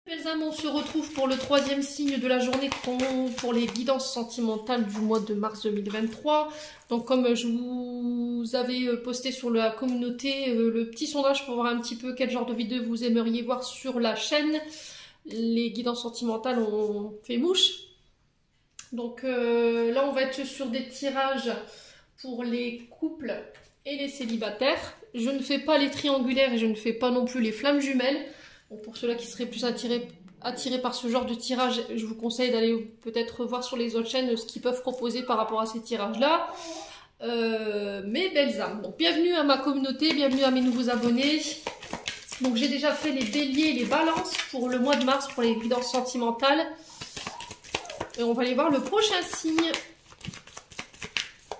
Belles âmes, on se retrouve pour le troisième signe de la journée pour les guidances sentimentales du mois de mars 2023. Donc comme je vous avais posté sur la communauté le petit sondage pour voir un petit peu quel genre de vidéo vous aimeriez voir sur la chaîne, les guidances sentimentales ont fait mouche. Donc là on va être sur des tirages pour les couples et les célibataires. Je ne fais pas les triangulaires et je ne fais pas non plus les flammes jumelles. Bon, pour ceux-là qui seraient plus attirés par ce genre de tirage, je vous conseille d'aller peut-être voir sur les autres chaînes ce qu'ils peuvent proposer par rapport à ces tirages-là. Mes belles âmes. Donc, bienvenue à ma communauté, bienvenue à mes nouveaux abonnés. Donc, j'ai déjà fait les béliers et les balances pour le mois de mars, pour les guidances sentimentales. Et on va aller voir le prochain signe.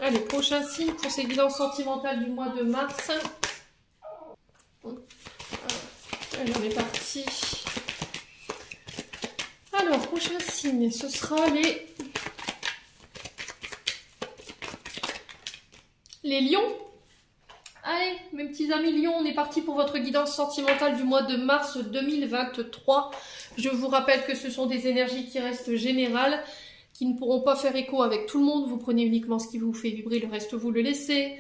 Allez, prochain signe pour ces guidances sentimentales du mois de mars. Allez, on est parti. Alors, prochain signe, ce sera les lions. Allez, mes petits amis lions, on est parti pour votre guidance sentimentale du mois de mars 2023. Je vous rappelle que ce sont des énergies qui restent générales, qui ne pourront pas faire écho avec tout le monde. Vous prenez uniquement ce qui vous fait vibrer, le reste vous le laissez.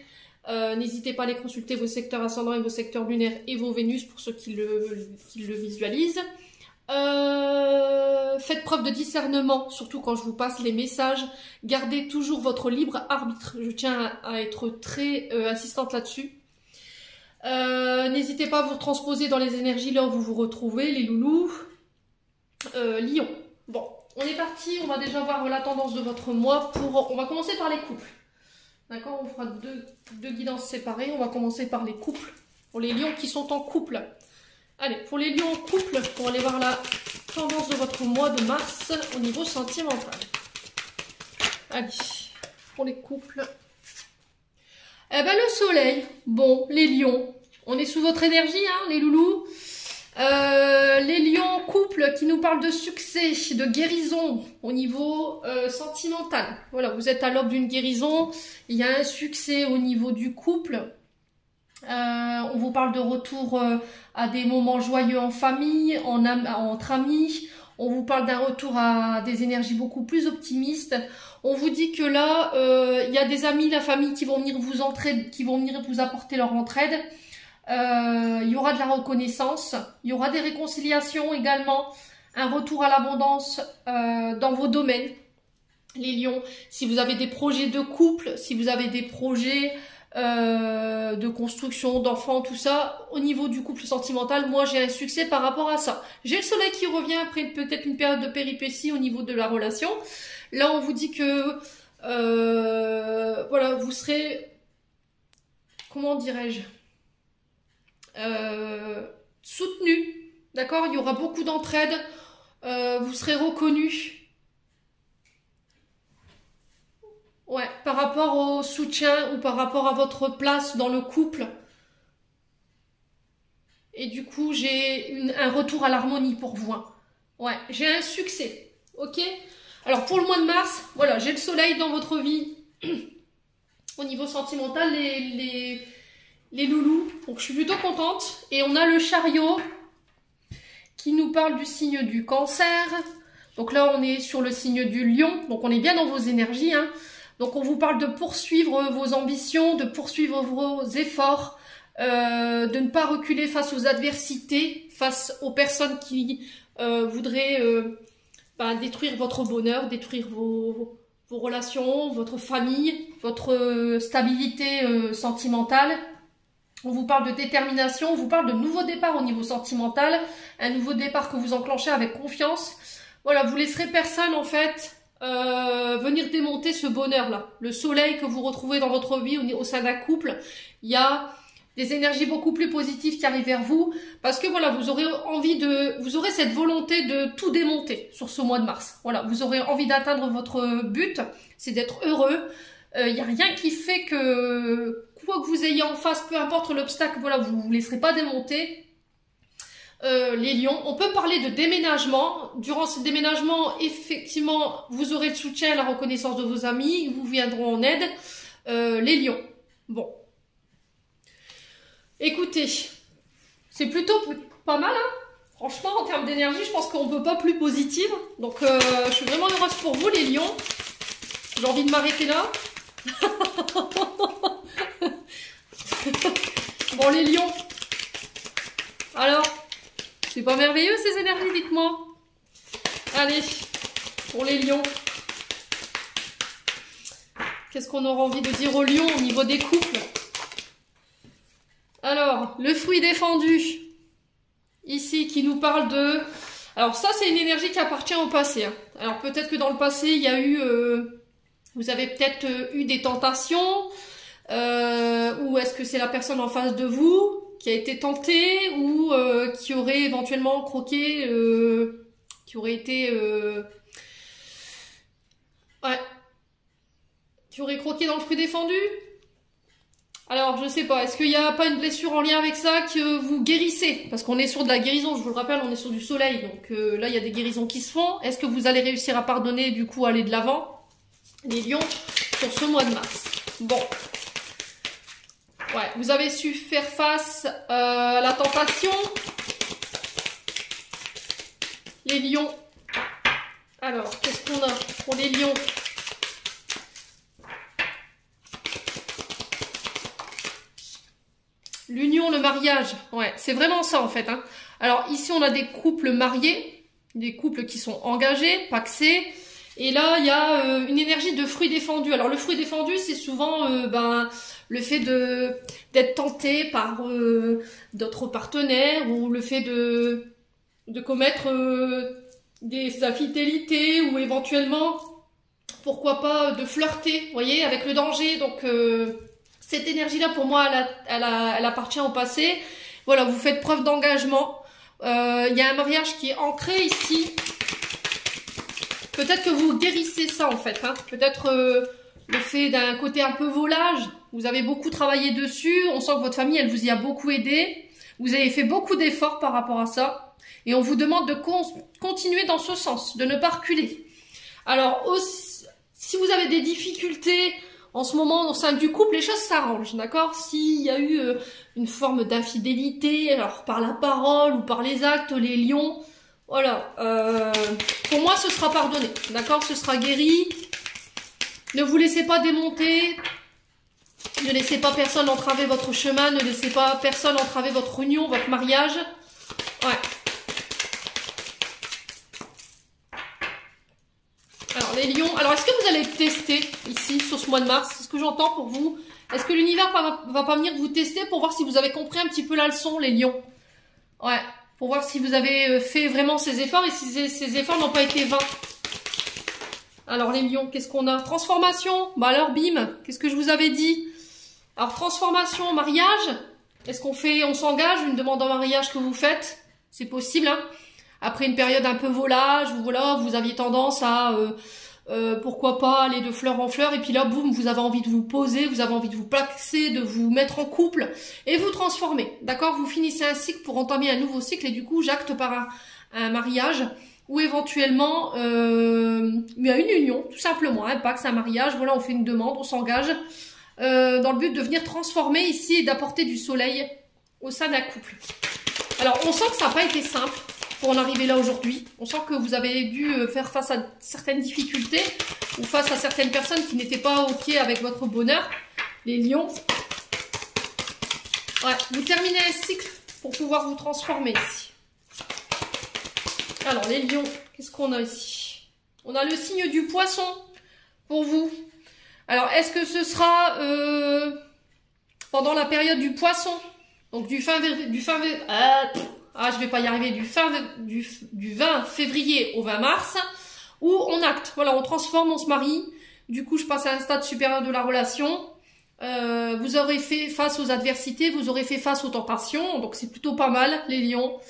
N'hésitez pas à aller consulter vos secteurs ascendants et vos secteurs lunaires et vos Vénus pour ceux qui le visualisent. Faites preuve de discernement, surtout quand je vous passe les messages. Gardez toujours votre libre arbitre. Je tiens à être très insistante là-dessus. N'hésitez pas à vous transposer dans les énergies là où vous vous retrouvez, les loulous. Lion. Bon, on est parti. On va déjà voir la tendance de votre mois. On va commencer par les couples. D'accord, on fera deux guidances séparées. On va commencer par les couples. Pour les lions qui sont en couple. Allez, pour les lions en couple, on va aller voir la tendance de votre mois de mars au niveau sentimental. Allez, pour les couples. Eh ben, le soleil. Bon, les lions. On est sous votre énergie, hein, les loulous. Les lions en couple qui nous parlent de succès, de guérison au niveau sentimental. Voilà, vous êtes à l'aube d'une guérison. Il y a un succès au niveau du couple. On vous parle de retour à des moments joyeux en famille, entre amis. On vous parle d'un retour à des énergies beaucoup plus optimistes. On vous dit que là, il y a des amis, la famille qui vont venir vous apporter leur entraide. Il y aura de la reconnaissance, il y aura des réconciliations également, un retour à l'abondance dans vos domaines, les lions. Si vous avez des projets de couple, si vous avez des projets de construction, d'enfants, tout ça, au niveau du couple sentimental, moi j'ai un succès par rapport à ça. J'ai le soleil qui revient après peut-être une période de péripéties au niveau de la relation. Là on vous dit que voilà, vous serez, comment dirais-je, soutenu, d'accord, il y aura beaucoup d'entraide, vous serez reconnu, ouais, par rapport au soutien ou par rapport à votre place dans le couple. Et du coup j'ai un retour à l'harmonie pour vous, hein. Ouais, j'ai un succès, ok. Alors pour le mois de mars, voilà, j'ai le soleil dans votre vie au niveau sentimental, les loulous, donc je suis plutôt contente. Et on a le chariot qui nous parle du signe du cancer. Donc là on est sur le signe du lion, donc on est bien dans vos énergies, hein. Donc on vous parle de poursuivre vos ambitions, de poursuivre vos efforts, de ne pas reculer face aux adversités, face aux personnes qui voudraient détruire votre bonheur, détruire vos relations, votre famille, votre stabilité sentimentale. On vous parle de détermination, on vous parle de nouveau départ au niveau sentimental, un nouveau départ que vous enclenchez avec confiance. Voilà, vous laisserez personne en fait venir démonter ce bonheur-là. Le soleil que vous retrouvez dans votre vie au sein d'un couple, il y a des énergies beaucoup plus positives qui arrivent vers vous parce que voilà, vous aurez cette volonté de tout démonter sur ce mois de mars. Voilà, vous aurez envie d'atteindre votre but, c'est d'être heureux. Il n'y a rien qui fait que quoi que vous ayez en face, peu importe l'obstacle, voilà, vous ne vous laisserez pas démonter. Les lions, on peut parler de déménagement. Durant ce déménagement, effectivement, vous aurez le soutien, la reconnaissance de vos amis, ils vous viendront en aide. Les lions, bon. Écoutez, c'est plutôt pas mal, hein. Franchement, en termes d'énergie, je pense qu'on ne peut pas plus positive. Donc, je suis vraiment heureuse pour vous, les lions. J'ai envie de m'arrêter là. Bon, les lions. Alors, c'est pas merveilleux ces énergies, dites-moi. Allez, pour les lions. Qu'est-ce qu'on aura envie de dire aux lions au niveau des couples? Alors, le fruit défendu. Ici, qui nous parle de... Alors ça, c'est une énergie qui appartient au passé. Hein. Alors peut-être que dans le passé, il y a eu... vous avez peut-être eu des tentations. Ou est-ce que c'est la personne en face de vous qui a été tentée ou qui aurait éventuellement croqué... qui aurait été... ouais. Qui aurait croqué dans le fruit défendu? Alors, je sais pas, est-ce qu'il n'y a pas une blessure en lien avec ça que vous guérissez? Parce qu'on est sur de la guérison, je vous le rappelle, on est sur du soleil, donc là, il y a des guérisons qui se font. Est-ce que vous allez réussir à pardonner, du coup, aller de l'avant, les lions, sur ce mois de mars? Bon. Ouais, vous avez su faire face à la tentation. Les lions. Alors, qu'est-ce qu'on a pour les lions? L'union, le mariage, ouais, c'est vraiment ça en fait. Hein. Alors ici, on a des couples mariés, des couples qui sont engagés, pacsés. Et là, il y a une énergie de fruit défendu. Alors le fruit défendu, c'est souvent le fait d'être tenté par d'autres partenaires ou le fait de commettre des infidélités ou éventuellement, pourquoi pas, de flirter, vous voyez, avec le danger. Donc... cette énergie-là, pour moi, elle appartient au passé. Voilà, vous faites preuve d'engagement. Il y a un mariage qui est ancré ici. Peut-être que vous guérissez ça, en fait. Hein. Peut-être le fait d'un côté un peu volage. Vous avez beaucoup travaillé dessus. On sent que votre famille, elle vous y a beaucoup aidé. Vous avez fait beaucoup d'efforts par rapport à ça. Et on vous demande de continuer dans ce sens, de ne pas reculer. Alors, aussi, si vous avez des difficultés... En ce moment, au sein du couple, les choses s'arrangent, d'accord? S'il y a eu une forme d'infidélité, alors par la parole ou par les actes, les lions, voilà. Pour moi, ce sera pardonné, d'accord? Ce sera guéri. Ne vous laissez pas démonter. Ne laissez pas personne entraver votre chemin. Ne laissez pas personne entraver votre union, votre mariage. Ouais. Alors, les lions. Alors, est-ce que vous allez tester ici, sur ce mois de mars? C'est ce que j'entends pour vous. Est-ce que l'univers va pas venir vous tester pour voir si vous avez compris un petit peu la leçon, les lions? Ouais. Pour voir si vous avez fait vraiment ces efforts et si ces efforts n'ont pas été vains. Alors, les lions, qu'est-ce qu'on a? Transformation. Bah alors, bim. Qu'est-ce que je vous avais dit? Alors, transformation, mariage. Est-ce on s'engage, une demande en mariage que vous faites? C'est possible, hein? Après une période un peu volage, où voilà, vous aviez tendance à, pourquoi pas, aller de fleur en fleur, et puis là, boum, vous avez envie de vous poser, vous avez envie de vous placer, de vous mettre en couple, et vous transformer, d'accord? Vous finissez un cycle pour entamer un nouveau cycle, et du coup, j'acte par un mariage, ou éventuellement, il y a une union, tout simplement, un pacte, un mariage, voilà, on fait une demande, on s'engage, dans le but de venir transformer ici, et d'apporter du soleil au sein d'un couple. Alors, on sent que ça n'a pas été simple, pour en arriver là aujourd'hui. On sent que vous avez dû faire face à certaines difficultés ou face à certaines personnes qui n'étaient pas OK avec votre bonheur. Les lions. Ouais, vous terminez un cycle pour pouvoir vous transformer ici. Alors, les lions, qu'est-ce qu'on a ici? On a le signe du poisson pour vous. Alors, est-ce que ce sera pendant la période du poisson? Donc, je vais pas y arriver, du 20 février au 20 mars, où on acte, voilà, on transforme, on se marie, du coup je passe à un stade supérieur de la relation, vous aurez fait face aux adversités, vous aurez fait face aux tentations, donc c'est plutôt pas mal, les lions.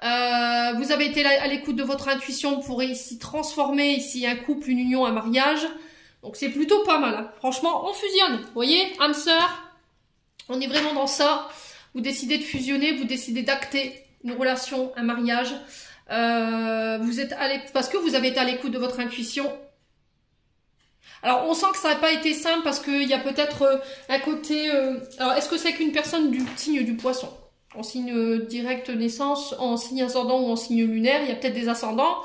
Vous avez été à l'écoute de votre intuition pour ici transformer ici un couple, une union, un mariage, donc c'est plutôt pas mal, hein. Franchement, on fusionne, vous voyez, âme sœur, on est vraiment dans ça, vous décidez de fusionner, vous décidez d'acter une relation, un mariage, vous êtes parce que vous avez été à l'écoute de votre intuition. Alors on sent que ça n'a pas été simple parce qu'il y a peut-être un côté... alors est-ce que c'est qu'une personne du signe du poisson? en signe direct naissance, en signe ascendant ou en signe lunaire. Il y a peut-être des ascendants.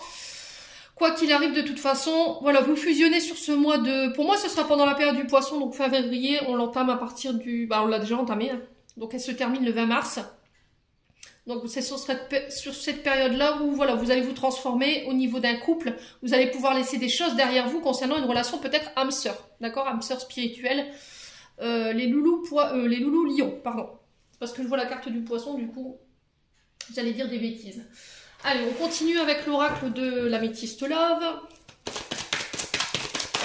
Quoi qu'il arrive, de toute façon, voilà, vous fusionnez sur ce mois de... Pour moi, ce sera pendant la période du poisson, donc fin février, on l'entame à partir du... Bah, on l'a déjà entamé, hein. Donc elle se termine le 20 mars. Donc c'est sur cette période-là où voilà, vous allez vous transformer au niveau d'un couple. Vous allez pouvoir laisser des choses derrière vous concernant une relation peut-être âme-sœur. D'accord, âme-sœur spirituelle. Les loulous lions, pardon. Parce que je vois la carte du poisson, du coup, j'allais dire des bêtises. Allez, on continue avec l'oracle de l'améthyste love.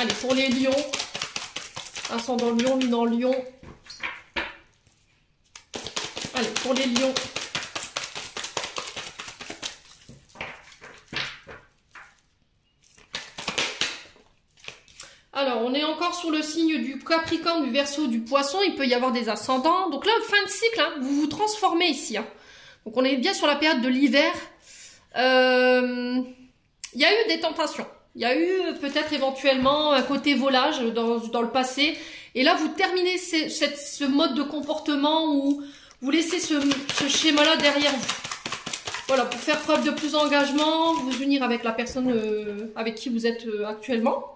Allez, pour les lions. Ascendant lion, lunan lion. Allez, pour les lions. Alors, on est encore sur le signe du Capricorne, du Verseau, du Poisson. Il peut y avoir des ascendants. Donc là, fin de cycle, hein, vous vous transformez ici. Hein. Donc on est bien sur la période de l'hiver. Il y a eu des tentations. Il y a eu peut-être éventuellement un côté volage dans le passé. Et là, vous terminez ce mode de comportement où vous laissez ce schéma-là derrière vous. Voilà, pour faire preuve de plus d'engagement, vous unir avec la personne avec qui vous êtes actuellement.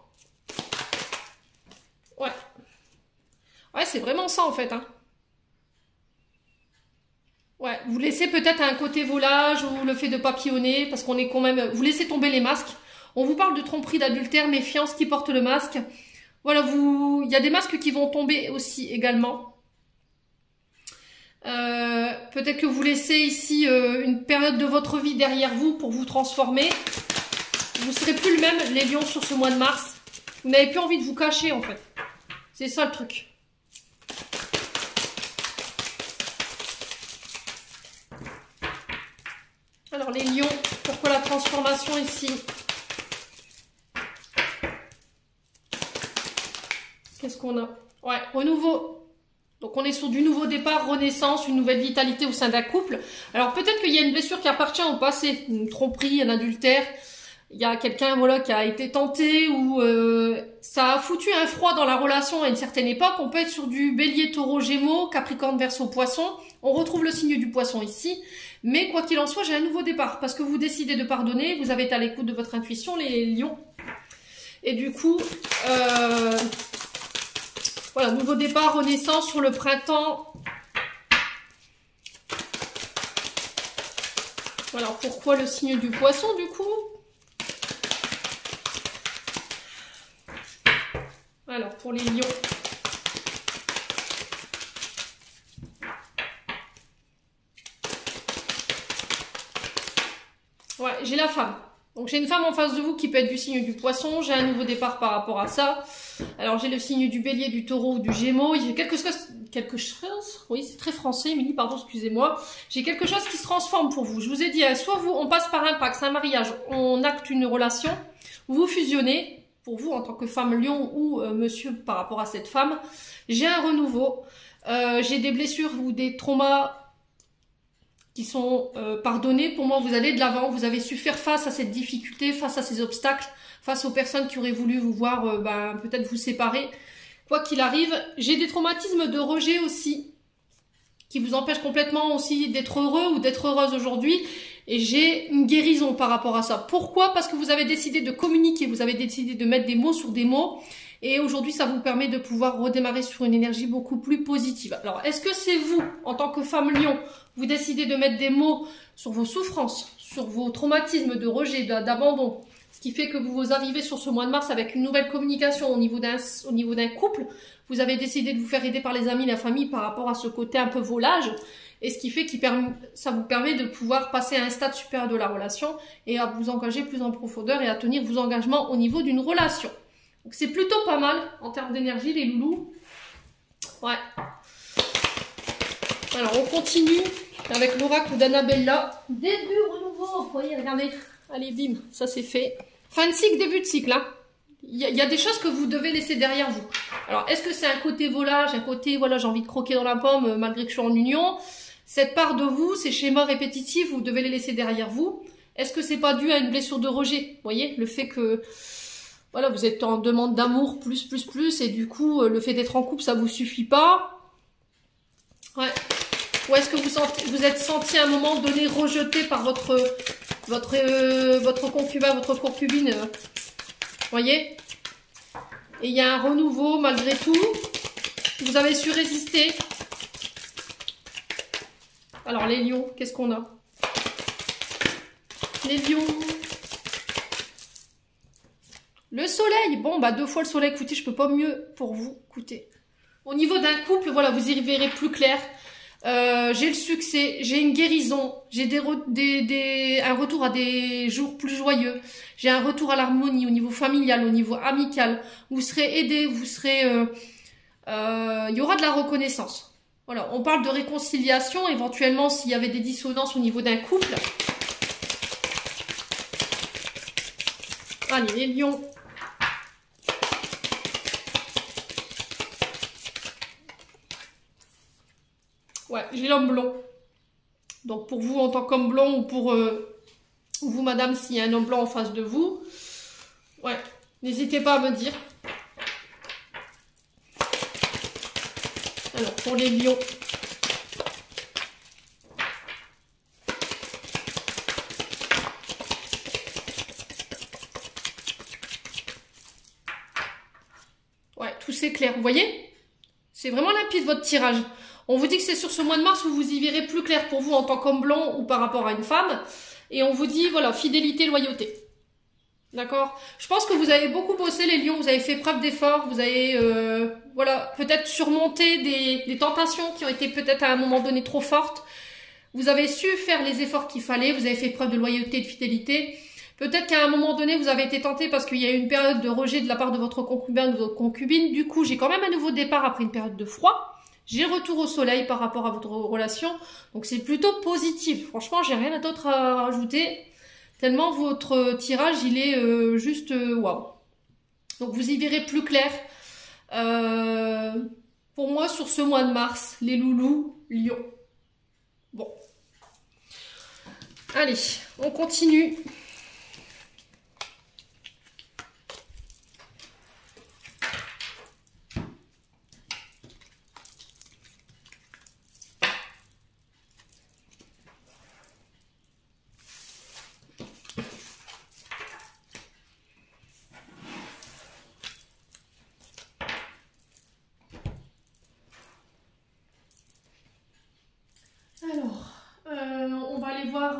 Ouais. Ouais, c'est vraiment ça en fait. Hein. Ouais, vous laissez peut-être un côté volage ou le fait de papillonner parce qu'on est quand même... Vous laissez tomber les masques. On vous parle de tromperie, d'adultère, méfiance, qui porte le masque. Voilà, il y a des masques qui vont tomber aussi également. Peut-être que vous laissez ici une période de votre vie derrière vous pour vous transformer. Vous ne serez plus le même, les lions, sur ce mois de mars. Vous n'avez plus envie de vous cacher en fait. C'est ça le truc. Alors les lions, pourquoi la transformation ici? Qu'est-ce qu'on a? Ouais, renouveau. Donc on est sur du nouveau départ, renaissance, une nouvelle vitalité au sein d'un couple. Alors peut-être qu'il y a une blessure qui appartient au passé, une tromperie, un adultère. Il y a quelqu'un voilà, qui a été tenté ou ça a foutu un froid dans la relation à une certaine époque. On peut être sur du bélier, taureau, gémeaux, capricorne, verseau, poisson. On retrouve le signe du poisson ici. Mais quoi qu'il en soit, j'ai un nouveau départ. Parce que vous décidez de pardonner, vous avez été à l'écoute de votre intuition, les lions. Et du coup, voilà, nouveau départ, renaissance sur le printemps. Alors pourquoi le signe du poisson du coup? Alors, pour les lions. Ouais, j'ai la femme. Donc, j'ai une femme en face de vous qui peut être du signe du poisson. J'ai un nouveau départ par rapport à ça. Alors, j'ai le signe du bélier, du taureau ou du gémeaux. J'ai quelque chose... Oui, c'est très français, Émilie, pardon, excusez-moi. J'ai quelque chose qui se transforme pour vous. Je vous ai dit, soit vous, on passe par un pacte, un mariage, on acte une relation, vous fusionnez... Pour vous, en tant que femme lion ou monsieur par rapport à cette femme, j'ai un renouveau. J'ai des blessures ou des traumas qui sont pardonnés. Pour moi, vous allez de l'avant. Vous avez su faire face à cette difficulté, face à ces obstacles, face aux personnes qui auraient voulu vous voir peut-être vous séparer. Quoi qu'il arrive, j'ai des traumatismes de rejet aussi, qui vous empêchent complètement aussi d'être heureux ou d'être heureuse aujourd'hui. Et j'ai une guérison par rapport à ça. Pourquoi? Parce que vous avez décidé de communiquer, vous avez décidé de mettre des mots sur des mots. Et aujourd'hui, ça vous permet de pouvoir redémarrer sur une énergie beaucoup plus positive. Alors, est-ce que c'est vous, en tant que femme lion, vous décidez de mettre des mots sur vos souffrances, sur vos traumatismes de rejet, d'abandon, ce qui fait que vous arrivez sur ce mois de mars avec une nouvelle communication au niveau d'un couple. Vous avez décidé de vous faire aider par les amis, la famille par rapport à ce côté un peu volage. Et ce qui fait que ça vous permet de pouvoir passer à un stade supérieur de la relation et à vous engager plus en profondeur et à tenir vos engagements au niveau d'une relation. Donc c'est plutôt pas mal en termes d'énergie, les loulous. Ouais. Alors on continue avec l'oracle d'Annabella. Début renouveau. Vous voyez, regardez. Allez, bim, ça c'est fait. Fin de cycle, début de cycle. Hein. Il y a des choses que vous devez laisser derrière vous. Alors, est-ce que c'est un côté volage, un côté, voilà, j'ai envie de croquer dans la pomme malgré que je suis en union? Cette part de vous, ces schémas répétitifs, vous devez les laisser derrière vous. Est-ce que c'est pas dû à une blessure de rejet? Vous voyez, le fait que, voilà, vous êtes en demande d'amour plus, et du coup, le fait d'être en couple, ça vous suffit pas. Ouais. Ou est-ce que vous êtes senti à un moment donné rejeté par votre concubin, votre concubine? Voyez? Et il y a un renouveau malgré tout. Vous avez su résister. Alors les lions, qu'est-ce qu'on a? Les lions. Le soleil. Bon, bah 2 fois le soleil. Écoutez, je peux pas mieux pour vous. Écoutez. Au niveau d'un couple, voilà, vous y verrez plus clair. J'ai le succès, j'ai une guérison, j'ai un retour à des jours plus joyeux, j'ai un retour à l'harmonie au niveau familial, au niveau amical. Vous serez aidé, vous serez... il y aura de la reconnaissance. Voilà, on parle de réconciliation, éventuellement s'il y avait des dissonances au niveau d'un couple. Allez, les lions. Ouais, j'ai l'homme blond. Donc pour vous en tant qu'homme blond ou pour vous madame s'il y a un homme blanc en face de vous, ouais, n'hésitez pas à me dire. Alors pour les lions. Ouais, tout c'est clair, vous voyez? C'est vraiment limpide votre tirage. On vous dit que c'est sur ce mois de mars où vous y verrez plus clair pour vous en tant qu'homme blanc ou par rapport à une femme. Et on vous dit, voilà, fidélité, loyauté. D'accord? Je pense que vous avez beaucoup bossé les lions, vous avez fait preuve d'effort, vous avez, voilà, peut-être surmonté des tentations qui ont été peut-être à un moment donné trop fortes. Vous avez su faire les efforts qu'il fallait, vous avez fait preuve de loyauté et de fidélité. Peut-être qu'à un moment donné, vous avez été tenté parce qu'il y a eu une période de rejet de la part de votre concubin ou de votre concubine. Du coup, j'ai quand même un nouveau départ après une période de froid. J'ai retour au soleil par rapport à votre relation. Donc, c'est plutôt positif. Franchement, j'ai rien d'autre à rajouter. Tellement votre tirage, il est juste waouh. Donc, vous y verrez plus clair. Pour moi, sur ce mois de mars, les loulous, lion. Bon. Allez, on continue. On va aller voir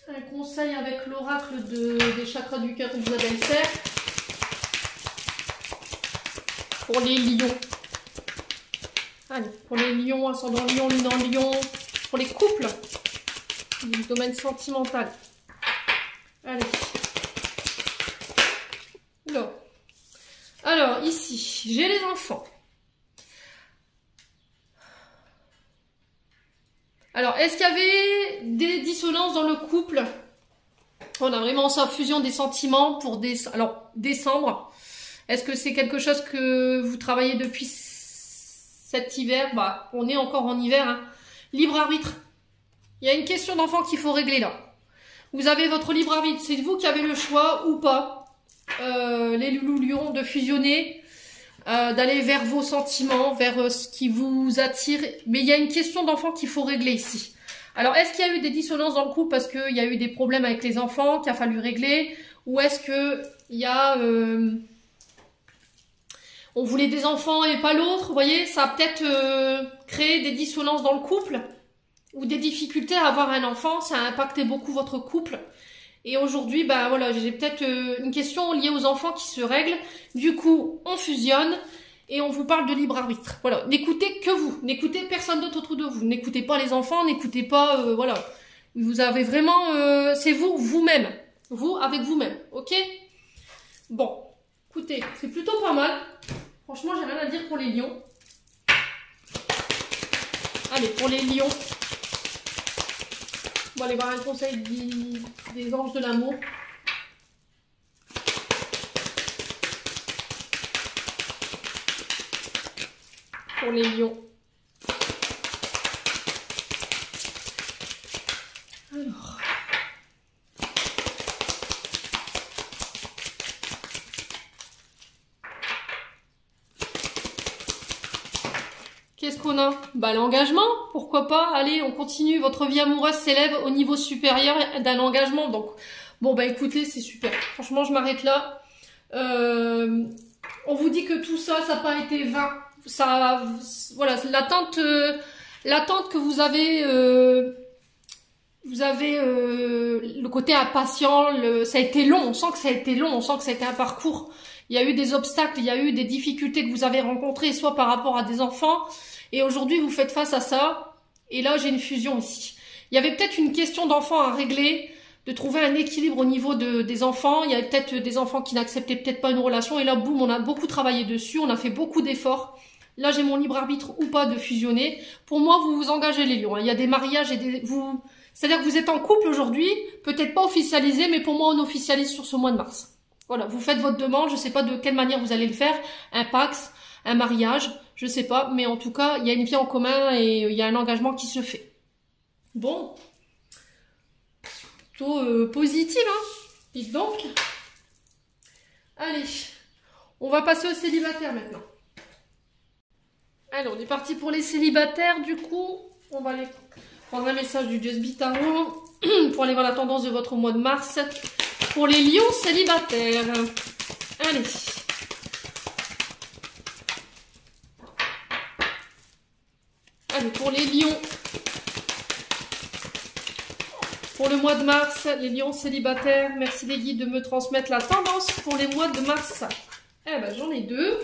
un conseil avec l'oracle des chakras du cœur d'Isabelle Serre pour les lions. Allez, pour les lions, ascendant lion, lune en lion, pour les couples du domaine sentimental. Allez. Alors ici, j'ai les enfants. Alors, est-ce qu'il y avait des dissonances dans le couple? On a vraiment sa fusion des sentiments pour décembre. Est-ce que c'est quelque chose que vous travaillez depuis cet hiver? Bah, on est encore en hiver. Hein. Libre arbitre. Il y a une question d'enfant qu'il faut régler là. Vous avez votre libre arbitre. C'est vous qui avez le choix ou pas, les loulous lions, de fusionner. D'aller vers vos sentiments, vers ce qui vous attire. Mais il y a une question d'enfant qu'il faut régler ici. Alors, est-ce qu'il y a eu des dissonances dans le couple parce qu'il y a eu des problèmes avec les enfants qu'il a fallu régler? Ou est-ce qu'il y a... on voulait des enfants et pas l'autre? Vous voyez, ça a peut-être créé des dissonances dans le couple ou des difficultés à avoir un enfant. Ça a impacté beaucoup votre couple. Et aujourd'hui, ben voilà, j'ai peut-être une question liée aux enfants qui se règle. Du coup, on fusionne et on vous parle de libre arbitre. Voilà, n'écoutez que vous, n'écoutez personne d'autre autour de vous. N'écoutez pas les enfants, n'écoutez pas, voilà. Vous avez vraiment, c'est vous, vous-même. Vous, avec vous-même, ok? Bon, écoutez, c'est plutôt pas mal. Franchement, j'ai rien à dire pour les lions. Allez, pour les lions. On va aller voir un conseil des anges de l'amour. Pour les lions. Alors. Qu'est-ce qu'on a? Bah l'engagement, pourquoi pas? Allez, on continue. Votre vie amoureuse s'élève au niveau supérieur d'un engagement. Donc, bon bah écoutez, c'est super. Franchement, je m'arrête là. On vous dit que tout ça, ça n'a pas été vain. Ça, voilà, l'attente que vous avez le côté impatient. Ça a été long. On sent que ça a été long. On sent que ça a été un parcours. Il y a eu des obstacles, il y a eu des difficultés que vous avez rencontrées, soit par rapport à des enfants, et aujourd'hui vous faites face à ça, et là j'ai une fusion ici. Il y avait peut-être une question d'enfant à régler, de trouver un équilibre au niveau des enfants. Il y avait peut-être des enfants qui n'acceptaient peut-être pas une relation, et là boum, on a beaucoup travaillé dessus, on a fait beaucoup d'efforts. Là j'ai mon libre arbitre ou pas de fusionner. Pour moi, vous vous engagez les lions, hein. Il y a des mariages et c'est-à-dire que vous êtes en couple aujourd'hui, peut-être pas officialisé, mais pour moi on officialise sur ce mois de mars. Voilà, vous faites votre demande, je sais pas de quelle manière vous allez le faire, un pax, un mariage, je sais pas, mais en tout cas, il y a une vie en commun et il y a un engagement qui se fait. Bon, plutôt positive, hein, dites donc. Allez, on va passer aux célibataires maintenant. Alors, on est parti pour les célibataires, du coup, on va aller prendre un message du Just Be Tarot pour aller voir la tendance de votre mois de mars. Pour les lions célibataires. Allez. Allez, pour les lions. Pour le mois de mars, les lions célibataires. Merci les guides de me transmettre la tendance pour les mois de mars. Eh ben, j'en ai deux.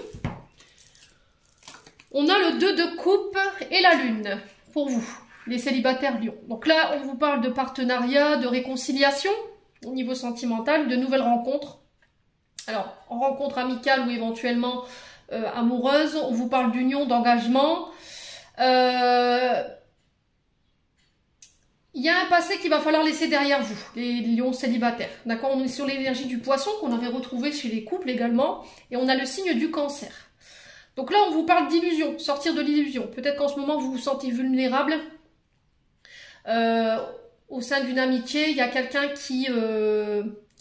On a le 2 de coupe et la lune. Pour vous, les célibataires lions. Donc là, on vous parle de partenariat, de réconciliation. Au niveau sentimental, de nouvelles rencontres. Alors, en rencontre amicale ou éventuellement amoureuse, on vous parle d'union, d'engagement. Il y a un passé qu'il va falloir laisser derrière vous, les lions célibataires. D'accord, on est sur l'énergie du poisson qu'on avait retrouvé chez les couples également. Et on a le signe du cancer. Donc là, on vous parle d'illusion, sortir de l'illusion. Peut-être qu'en ce moment, vous vous sentez vulnérable. Au sein d'une amitié, il y a quelqu'un qui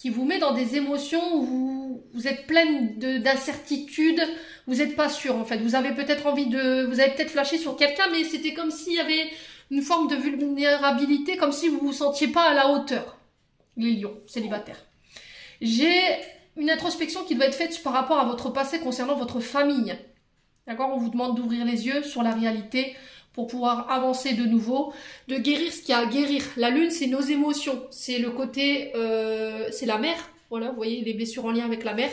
vous met dans des émotions où vous êtes pleine d'incertitude, vous n'êtes pas sûr en fait. Vous avez peut-être vous avez peut-être flashé sur quelqu'un, mais c'était comme s'il y avait une forme de vulnérabilité, comme si vous vous sentiez pas à la hauteur. Les lions célibataires. J'ai une introspection qui doit être faite par rapport à votre passé concernant votre famille. D'accord, on vous demande d'ouvrir les yeux sur la réalité, pour pouvoir avancer de nouveau, de guérir ce qu'il y a à guérir. La lune, c'est nos émotions, c'est le côté, c'est la mer, voilà, vous voyez les blessures en lien avec la mer.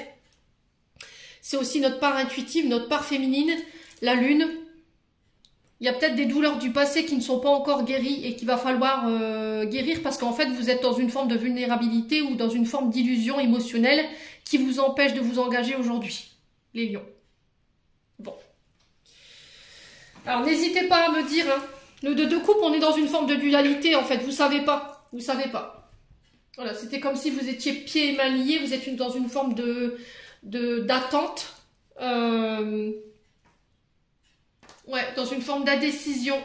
C'est aussi notre part intuitive, notre part féminine, la lune. Il y a peut-être des douleurs du passé qui ne sont pas encore guéries et qu'il va falloir guérir parce qu'en fait, vous êtes dans une forme de vulnérabilité ou dans une forme d'illusion émotionnelle qui vous empêche de vous engager aujourd'hui, les lions. Bon. Alors, n'hésitez pas à me dire, hein, le 2 de coupe, on est dans une forme de dualité, en fait, vous savez pas, vous savez pas. Voilà, c'était comme si vous étiez pieds et mains liés, vous êtes dans une forme d'attente, ouais, dans une forme d'indécision.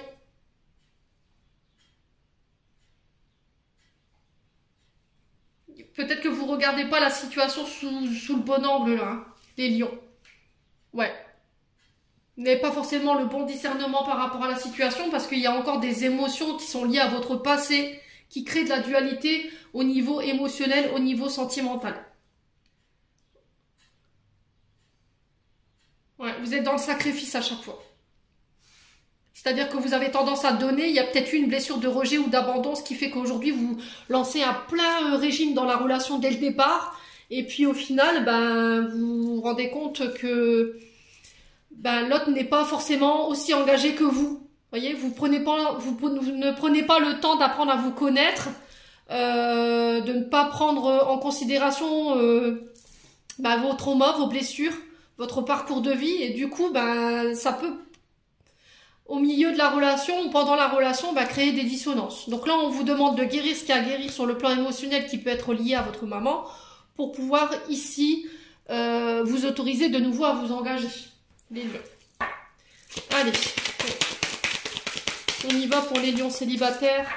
Peut-être que vous regardez pas la situation sous le bon angle, là, hein, les lions. Ouais. Vous n'avez pas forcément le bon discernement par rapport à la situation parce qu'il y a encore des émotions qui sont liées à votre passé, qui créent de la dualité au niveau émotionnel, au niveau sentimental. Ouais, vous êtes dans le sacrifice à chaque fois. C'est-à-dire que vous avez tendance à donner, il y a peut-être eu une blessure de rejet ou d'abandon, ce qui fait qu'aujourd'hui vous lancez un plein régime dans la relation dès le départ. Et puis au final, ben, vous vous rendez compte que l'autre n'est pas forcément aussi engagé que vous. Vous voyez, vous ne prenez pas le temps d'apprendre à vous connaître, de ne pas prendre en considération vos traumas, vos blessures, votre parcours de vie. Et du coup, ça peut, au milieu de la relation ou pendant la relation, créer des dissonances. Donc là, on vous demande de guérir ce qu'il y a à guérir sur le plan émotionnel qui peut être lié à votre maman pour pouvoir ici vous autoriser de nouveau à vous engager. Les lions. Allez, on y va pour les lions célibataires.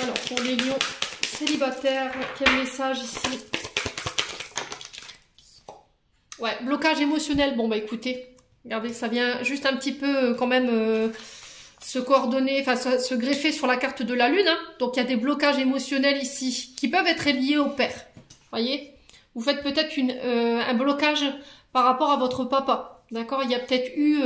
Alors, pour les lions célibataires, quel message ici? Ouais, blocage émotionnel. Bon, écoutez, Regardez, ça vient juste un petit peu quand même se coordonner, enfin se greffer sur la carte de la lune. Hein. Donc il y a des blocages émotionnels ici qui peuvent être liés au père. Voyez, vous faites peut-être un blocage par rapport à votre papa. D'accord, il y a peut-être eu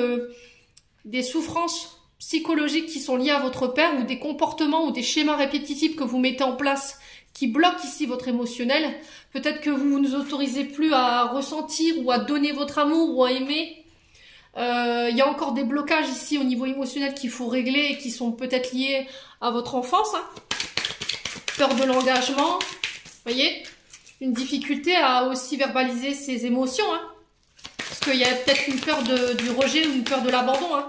des souffrances psychologiques qui sont liées à votre père ou des comportements ou des schémas répétitifs que vous mettez en place qui bloquent ici votre émotionnel. Peut-être que vous ne vous autorisez plus à ressentir ou à donner votre amour ou à aimer. Il y a encore des blocages ici au niveau émotionnel qu'il faut régler et qui sont peut-être liés à votre enfance. Hein. Peur de l'engagement, voyez, une difficulté à aussi verbaliser ses émotions. Hein. Parce qu'il y a peut-être une peur du rejet ou une peur de l'abandon. Hein.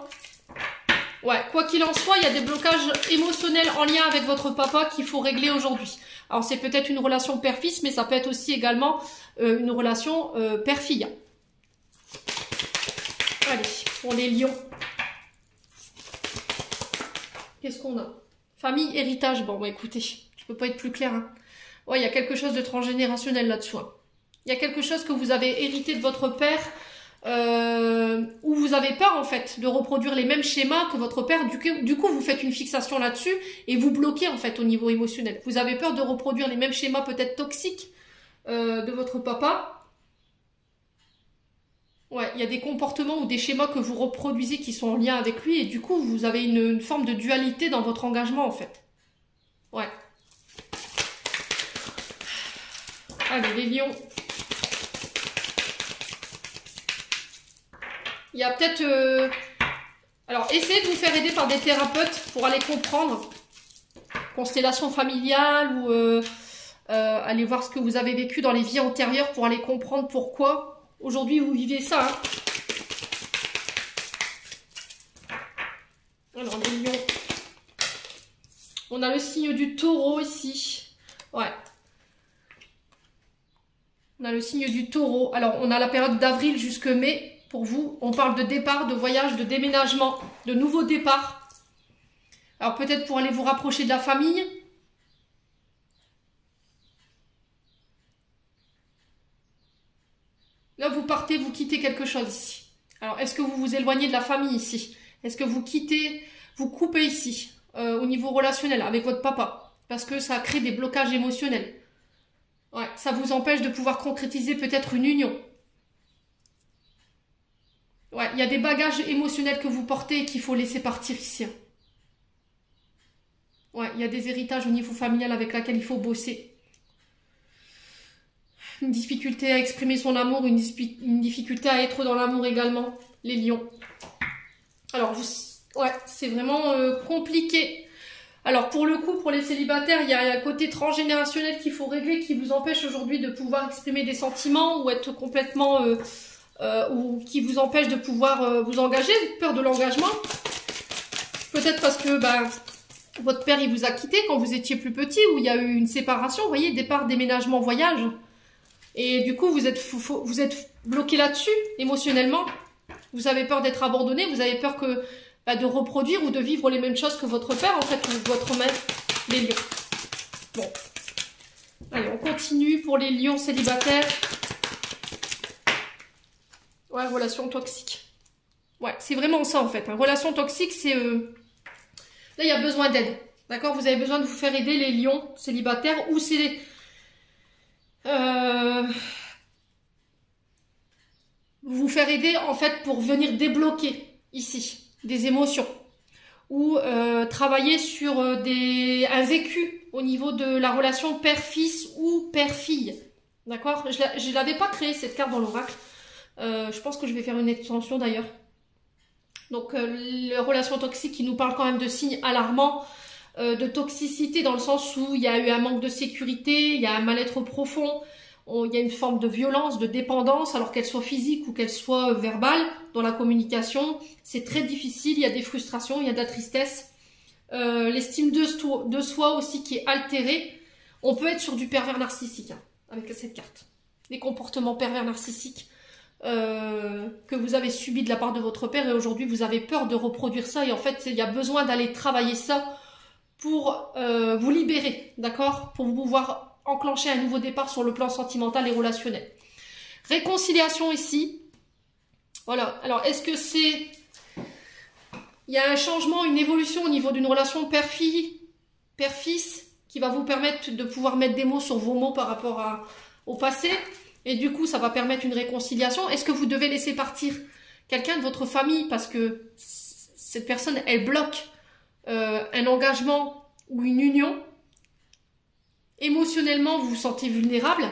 Ouais, quoi qu'il en soit, il y a des blocages émotionnels en lien avec votre papa qu'il faut régler aujourd'hui. Alors c'est peut-être une relation père-fils, mais ça peut être aussi également une relation père-fille. Allez, pour les lions. Qu'est-ce qu'on a? Famille, héritage. Bon, bah écoutez, je peux pas être plus clair. Hein. Ouais, il y a quelque chose de transgénérationnel là-dessous. Hein. Il y a quelque chose que vous avez hérité de votre père, où vous avez peur en fait de reproduire les mêmes schémas que votre père. Du coup, vous faites une fixation là-dessus et vous bloquez en fait au niveau émotionnel. Vous avez peur de reproduire les mêmes schémas peut-être toxiques de votre papa. Ouais, il y a des comportements ou des schémas que vous reproduisez qui sont en lien avec lui et du coup, vous avez une forme de dualité dans votre engagement en fait. Ouais. Allez, les lions. Il y a peut-être... Alors, essayez de vous faire aider par des thérapeutes pour aller comprendre. Constellation familiale ou aller voir ce que vous avez vécu dans les vies antérieures pour aller comprendre pourquoi aujourd'hui vous vivez ça. Hein. Alors, les lions. On a le signe du taureau ici. Ouais. On a le signe du taureau. Alors, on a la période d'avril jusque mai. Pour vous, on parle de départ, de voyage, de déménagement, de nouveaux départs. Alors peut-être pour aller vous rapprocher de la famille. Là, vous partez, vous quittez quelque chose ici. Alors, est-ce que vous vous éloignez de la famille ici? Est-ce que vous coupez ici, au niveau relationnel, avec votre papa? Parce que ça crée des blocages émotionnels. Ouais, ça vous empêche de pouvoir concrétiser peut-être une union. Ouais, il y a des bagages émotionnels que vous portez et qu'il faut laisser partir ici. Ouais, il y a des héritages au niveau familial avec lesquels il faut bosser. Une difficulté à exprimer son amour, une difficulté à être dans l'amour également, les lions. Alors, ouais, c'est vraiment compliqué. Alors, pour le coup, pour les célibataires, il y a un côté transgénérationnel qu'il faut régler qui vous empêche aujourd'hui de pouvoir exprimer des sentiments ou être complètement... ou qui vous empêche de pouvoir vous engager, peur de l'engagement. Peut-être parce que votre père il vous a quitté quand vous étiez plus petit, ou il y a eu une séparation, vous voyez, départ, déménagement, voyage. Et du coup, vous êtes bloqué là-dessus, émotionnellement. Vous avez peur d'être abandonné, vous avez peur de reproduire ou de vivre les mêmes choses que votre père, en fait, ou votre mère, les lions. Bon. Allez, on continue pour les lions célibataires. Ouais, relation toxique. Ouais, c'est vraiment ça en fait. Hein. Relation toxique, c'est... Là, il y a besoin d'aide. D'accord? Vous avez besoin de vous faire aider les lions célibataires ou c'est... Vous faire aider en fait pour venir débloquer ici des émotions. Ou travailler sur un vécu au niveau de la relation père-fils ou père-fille. D'accord? Je ne l'avais pas créé cette carte dans l'oracle. Je pense que je vais faire une extension d'ailleurs. Donc, les relations toxiques qui nous parlent quand même de signes alarmants, de toxicité dans le sens où il y a eu un manque de sécurité, il y a un mal-être profond, il y a une forme de violence, de dépendance, alors qu'elle soit physique ou qu'elle soit verbale dans la communication. C'est très difficile, il y a des frustrations, il y a de la tristesse. L'estime de soi aussi qui est altérée. On peut être sur du pervers narcissique hein, avec cette carte. Les comportements pervers narcissiques. Que vous avez subi de la part de votre père et aujourd'hui vous avez peur de reproduire ça et en fait il y a besoin d'aller travailler ça pour vous libérer, d'accord, pour pouvoir enclencher un nouveau départ sur le plan sentimental et relationnel. Réconciliation ici, Voilà. Alors, est-ce que c'est... Il y a un changement, une évolution au niveau d'une relation père-fille, père-fils, qui va vous permettre de pouvoir mettre des mots sur vos mots par rapport au passé. Et du coup, ça va permettre une réconciliation. Est-ce que vous devez laisser partir quelqu'un de votre famille parce que cette personne, elle bloque un engagement ou une union? Émotionnellement, vous vous sentez vulnérable.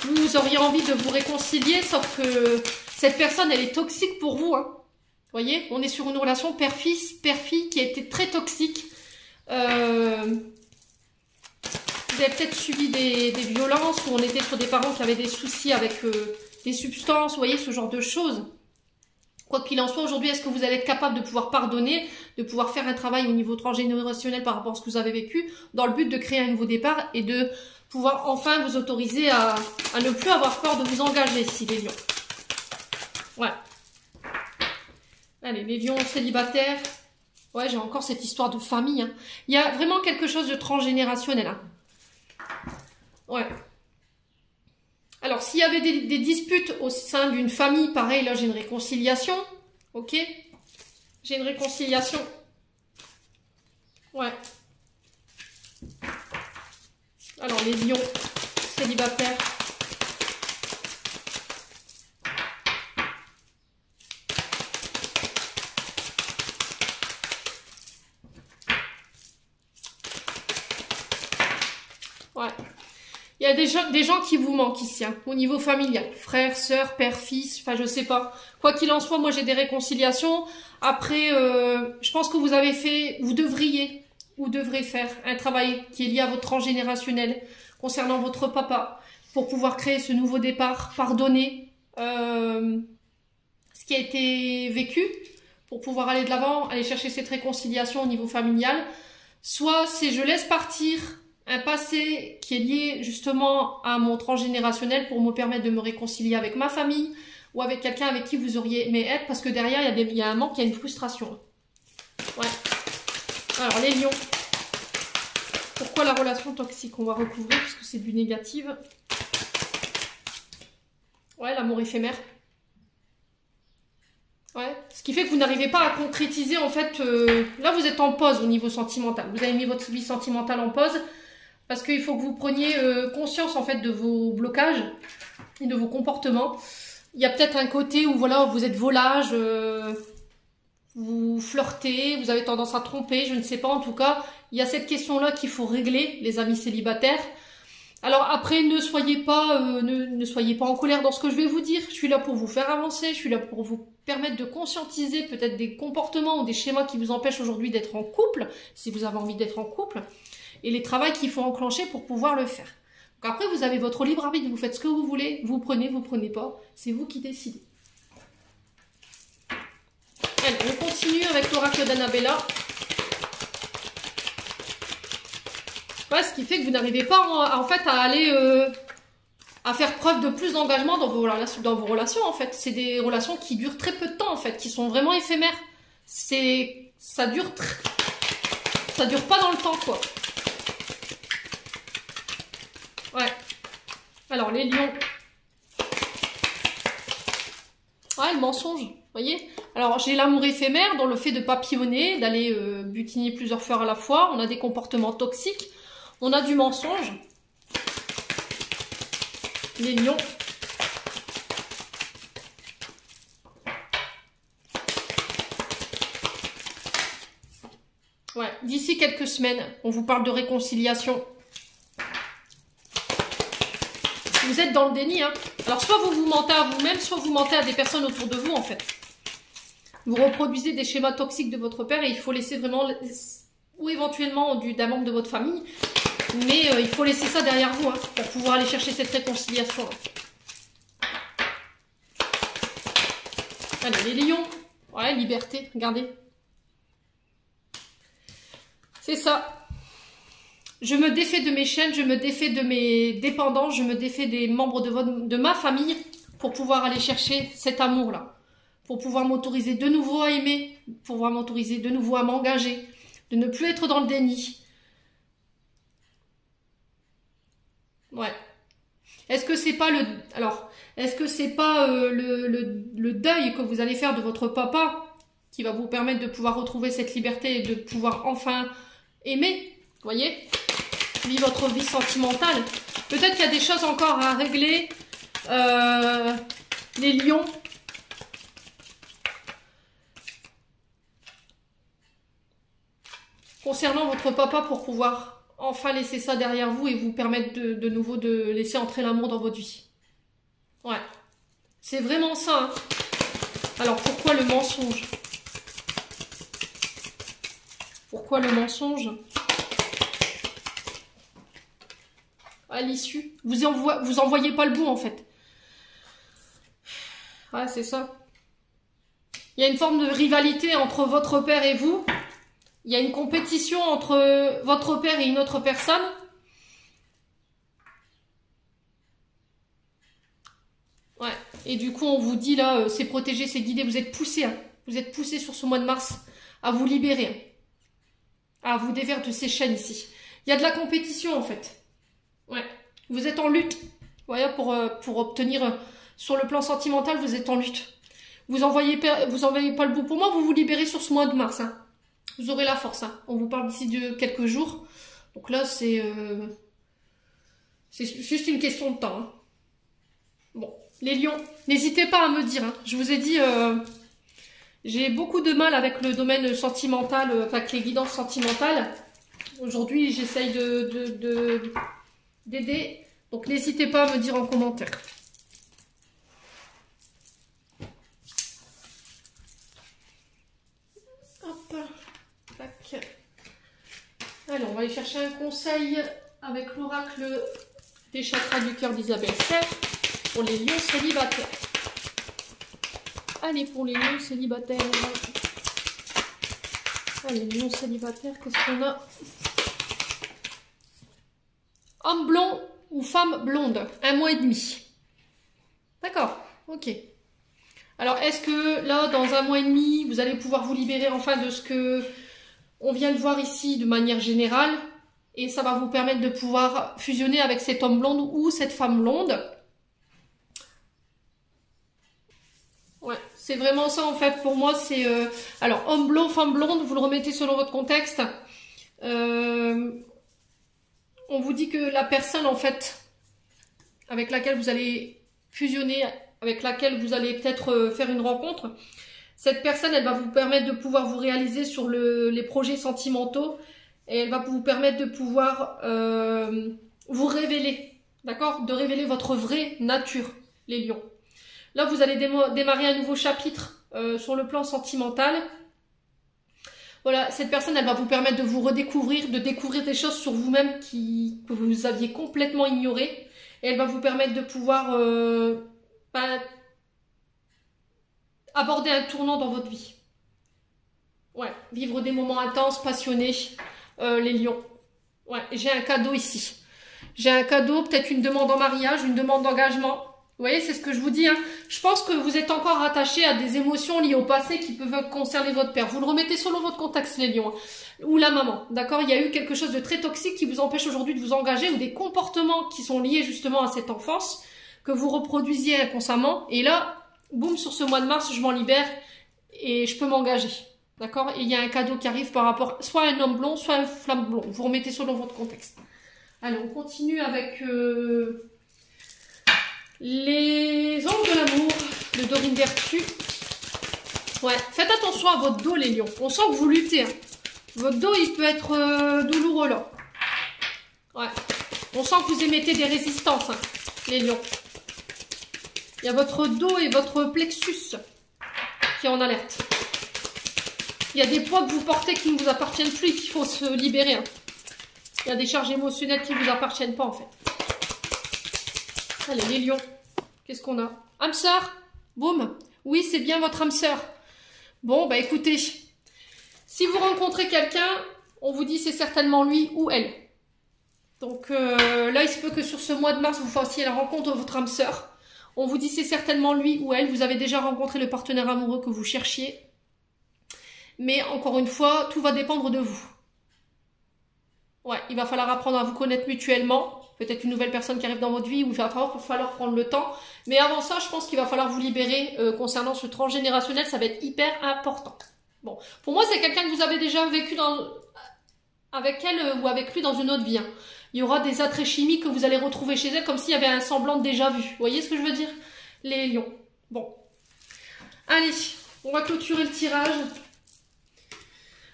Vous auriez envie de vous réconcilier, sauf que cette personne, elle est toxique pour vous. Hein. Vous voyez, on est sur une relation père-fils, père-fille qui a été très toxique. Vous avez peut-être subi des violences ou on était sur des parents qui avaient des soucis avec des substances, vous voyez, ce genre de choses. Quoi qu'il en soit, aujourd'hui, est-ce que vous allez être capable de pouvoir pardonner, de pouvoir faire un travail au niveau transgénérationnel par rapport à ce que vous avez vécu, dans le but de créer un nouveau départ et de pouvoir enfin vous autoriser à ne plus avoir peur de vous engager, si les lions. Voilà. Allez, les lions célibataires. Ouais, j'ai encore cette histoire de famille. Hein. Il y a vraiment quelque chose de transgénérationnel. Hein. Ouais. Alors, s'il y avait des disputes au sein d'une famille, pareil, là, j'ai une réconciliation. Ok? J'ai une réconciliation. Ouais. Alors, les lions célibataires. Ouais. Il y a des gens qui vous manquent ici, hein, au niveau familial. Frères, sœurs, père, fils, enfin je sais pas. Quoi qu'il en soit, moi j'ai des réconciliations. Après, je pense que vous avez fait, vous devriez, ou devrez faire un travail qui est lié à votre transgénérationnel concernant votre papa pour pouvoir créer ce nouveau départ, pardonner ce qui a été vécu pour pouvoir aller de l'avant, aller chercher cette réconciliation au niveau familial. Soit c'est je laisse partir un passé qui est lié justement à mon transgénérationnel pour me permettre de me réconcilier avec ma famille ou avec quelqu'un avec qui vous auriez aimé être parce que derrière il y a un manque, il y a une frustration. Ouais. Alors les lions. Pourquoi la relation toxique? On va recouvrir parce que c'est du négatif. Ouais, l'amour éphémère. Ouais. Ce qui fait que vous n'arrivez pas à concrétiser en fait. Là vous êtes en pause au niveau sentimental. Vous avez mis votre vie sentimentale en pause. Parce qu'il faut que vous preniez conscience en fait de vos blocages et de vos comportements. Il y a peut-être un côté où voilà, vous êtes volage, vous flirtez, vous avez tendance à tromper, je ne sais pas. En tout cas, il y a cette question-là qu'il faut régler, les amis célibataires. Alors après, ne soyez pas en colère dans ce que je vais vous dire. Je suis là pour vous faire avancer, je suis là pour vous permettre de conscientiser peut-être des comportements ou des schémas qui vous empêchent aujourd'hui d'être en couple, si vous avez envie d'être en couple. Et les travaux qu'il faut enclencher pour pouvoir le faire. Donc après, vous avez votre libre arbitre, vous faites ce que vous voulez, vous prenez pas, c'est vous qui décidez. Allez, on continue avec l'oracle d'Annabella. Ouais, ce qui fait que vous n'arrivez pas en fait à aller à faire preuve de plus d'engagement dans vos relations en fait. C'est des relations qui durent très peu de temps en fait, qui sont vraiment éphémères. Ça dure pas dans le temps quoi. Ouais. Alors, les lions. Ouais, le mensonge, vous voyez. Alors, j'ai l'amour éphémère dans le fait de papillonner, d'aller butiner plusieurs fleurs à la fois. On a des comportements toxiques. On a du mensonge. Les lions. Ouais, d'ici quelques semaines, on vous parle de réconciliation. Vous êtes dans le déni, hein. Alors, soit vous mentez à vous-même, soit vous mentez à des personnes autour de vous, en fait. Vous reproduisez des schémas toxiques de votre père et il faut laisser vraiment, ou éventuellement d'un membre de votre famille, mais il faut laisser ça derrière vous, hein, pour pouvoir aller chercher cette réconciliation. Allez, les lions. Ouais, liberté, regardez. C'est ça. Je me défais de mes chaînes, je me défais de mes dépendances, je me défais des membres de ma famille pour pouvoir aller chercher cet amour-là. Pour pouvoir m'autoriser de nouveau à aimer, pour pouvoir m'autoriser de nouveau à m'engager, de ne plus être dans le déni. Ouais. Est-ce que c'est pas est-ce que c'est pas le deuil que vous allez faire de votre papa qui va vous permettre de pouvoir retrouver cette liberté et de pouvoir enfin aimer, vous voyez, vivre votre vie sentimentale. Peut-être qu'il y a des choses encore à régler, les lions. Concernant votre papa pour pouvoir enfin laisser ça derrière vous et vous permettre de nouveau de laisser entrer l'amour dans votre vie. Ouais, c'est vraiment ça. Hein. Alors pourquoi le mensonge? Pourquoi le mensonge? À l'issue, vous envoyez pas le bout en fait. Ouais, c'est ça. Il y a une forme de rivalité entre votre père et vous. Il y a une compétition entre votre père et une autre personne. Ouais. Et du coup, on vous dit là, c'est protégé, c'est guidé. Vous êtes poussé. Hein. Vous êtes poussé sur ce mois de mars à vous libérer. Hein. À vous défaire de ces chaînes ici. Il y a de la compétition en fait. Ouais. Vous êtes en lutte. Vous voyez, pour obtenir sur le plan sentimental, vous êtes en lutte. Vous envoyez pas le bout. Pour moi, vous vous libérez sur ce mois de mars. Hein. Vous aurez la force. Hein. On vous parle d'ici de quelques jours. Donc là, c'est juste une question de temps. Hein. Bon, les lions, n'hésitez pas à me dire. Hein. Je vous ai dit, j'ai beaucoup de mal avec le domaine sentimental, avec les guidances sentimentales. Aujourd'hui, j'essaye d'aider. Donc n'hésitez pas à me dire en commentaire. Hop. Alors, on va aller chercher un conseil avec l'oracle des chakras du cœur d'Isabelle Serre pour les lions célibataires. Allez, pour les lions célibataires. Allez, les lions célibataires, qu'est-ce qu'on a? Homme blond ou femme blonde, 1 mois et demi. D'accord, ok. Alors, est-ce que là, dans 1 mois et demi, vous allez pouvoir vous libérer enfin de ce que on vient de voir ici de manière générale, et ça va vous permettre de pouvoir fusionner avec cet homme blond ou cette femme blonde. Ouais, c'est vraiment ça en fait. Pour moi, c'est alors homme blond, femme blonde. Vous le remettez selon votre contexte. On vous dit que la personne en fait avec laquelle vous allez fusionner, avec laquelle vous allez peut-être faire une rencontre. Cette personne, elle va vous permettre de pouvoir vous réaliser sur les projets sentimentaux et elle va vous permettre de pouvoir vous révéler, d'accord? De révéler votre vraie nature, les lions. Là, vous allez démarrer un nouveau chapitre sur le plan sentimental. Voilà, cette personne, elle va vous permettre de vous redécouvrir, de découvrir des choses sur vous-même que vous aviez complètement ignorées. Et elle va vous permettre de pouvoir aborder un tournant dans votre vie. Ouais, vivre des moments intenses, passionnés, les lions. Ouais, j'ai un cadeau ici. J'ai un cadeau, peut-être une demande en mariage, une demande d'engagement. Vous voyez, c'est ce que je vous dis. Hein. Je pense que vous êtes encore attaché à des émotions liées au passé qui peuvent concerner votre père. Vous le remettez selon votre contexte, les lions. Hein. Ou la maman, d'accord? Il y a eu quelque chose de très toxique qui vous empêche aujourd'hui de vous engager ou des comportements qui sont liés justement à cette enfance que vous reproduisiez inconsciemment. Et là, boum, sur ce mois de mars, je m'en libère et je peux m'engager. D'accord? Et il y a un cadeau qui arrive par rapport soit à un homme blond, soit à une femme blonde. Vous remettez selon votre contexte. Allez, on continue avec les anges de l'amour de Dorine Vertu. Ouais, faites attention à votre dos, les lions. On sent que vous luttez. Hein. Votre dos, il peut être douloureux là. Ouais. On sent que vous émettez des résistances, hein, les lions. Il y a votre dos et votre plexus qui est en alerte. Il y a des poids que vous portez qui ne vous appartiennent plus et qu'il faut se libérer. Hein. Il y a des charges émotionnelles qui ne vous appartiennent pas en fait. Allez, les lions. Qu'est-ce qu'on a? Âme sœur. Boum. Oui, c'est bien votre âme sœur. Bon, bah écoutez. Si vous rencontrez quelqu'un, on vous dit c'est certainement lui ou elle. Donc là, il se peut que sur ce mois de mars, vous fassiez la rencontre de votre âme sœur. On vous dit c'est certainement lui ou elle. Vous avez déjà rencontré le partenaire amoureux que vous cherchiez. Mais encore une fois, tout va dépendre de vous. Ouais, il va falloir apprendre à vous connaître mutuellement. peut-être une nouvelle personne qui arrive dans votre vie, où il va falloir prendre le temps. Mais avant ça, je pense qu'il va falloir vous libérer concernant ce transgénérationnel, ça va être hyper important. Bon, pour moi, c'est quelqu'un que vous avez déjà vécu avec elle ou avec lui dans une autre vie. Hein. Il y aura des attraits chimiques que vous allez retrouver chez elle, comme s'il y avait un semblant de déjà vu. Vous voyez ce que je veux dire? Les lions. Bon. Allez, on va clôturer le tirage.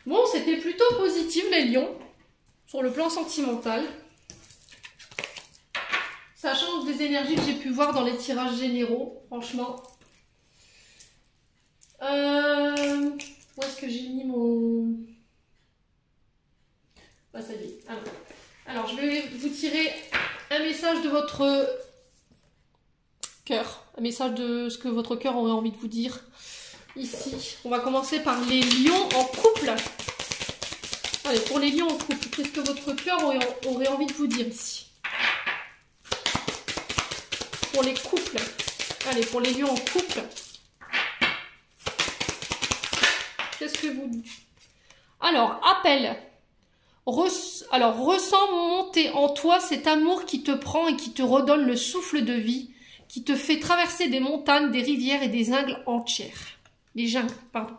Bon, c'était plutôt positif, les lions, sur le plan sentimental. Ça change des énergies que j'ai pu voir dans les tirages généraux, franchement. Où est-ce que j'ai mis mon... Bah, ça y est. Alors, je vais vous tirer un message de votre cœur. Un message de ce que votre cœur aurait envie de vous dire. Ici, on va commencer par les lions en couple. Allez, pour les lions en couple, qu'est-ce que votre cœur aurait envie de vous dire ici? Pour les couples. Allez, pour les lions en couple. Qu'est-ce que vous... Alors, appel. Alors, ressens monter en toi cet amour qui te prend et qui te redonne le souffle de vie, qui te fait traverser des montagnes, des rivières et des jungles entières. Les jungles, pardon.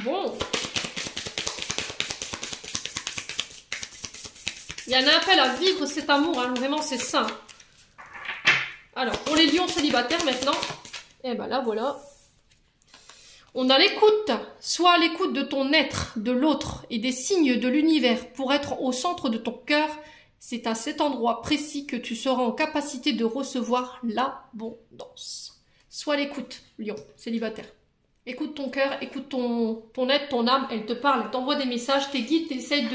Bon. Il y a un appel à vivre cet amour, hein. Vraiment, c'est ça. Alors, pour les lions célibataires maintenant, eh ben là, voilà. On a l'écoute, soit à l'écoute de ton être, de l'autre et des signes de l'univers pour être au centre de ton cœur. C'est à cet endroit précis que tu seras en capacité de recevoir l'abondance. Sois à l'écoute, lion, célibataire. Écoute ton cœur, écoute ton être, ton âme, elle te parle, elle t'envoie des messages, tes guides, t'essayent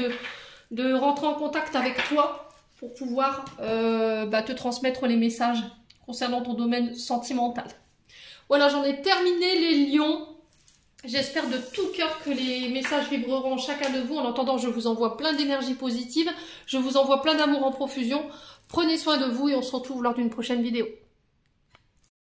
de rentrer en contact avec toi pour pouvoir te transmettre les messages concernant ton domaine sentimental. Voilà, j'en ai terminé les lions. J'espère de tout cœur que les messages vibreront chacun de vous. En attendant, je vous envoie plein d'énergie positive. Je vous envoie plein d'amour en profusion. Prenez soin de vous et on se retrouve lors d'une prochaine vidéo.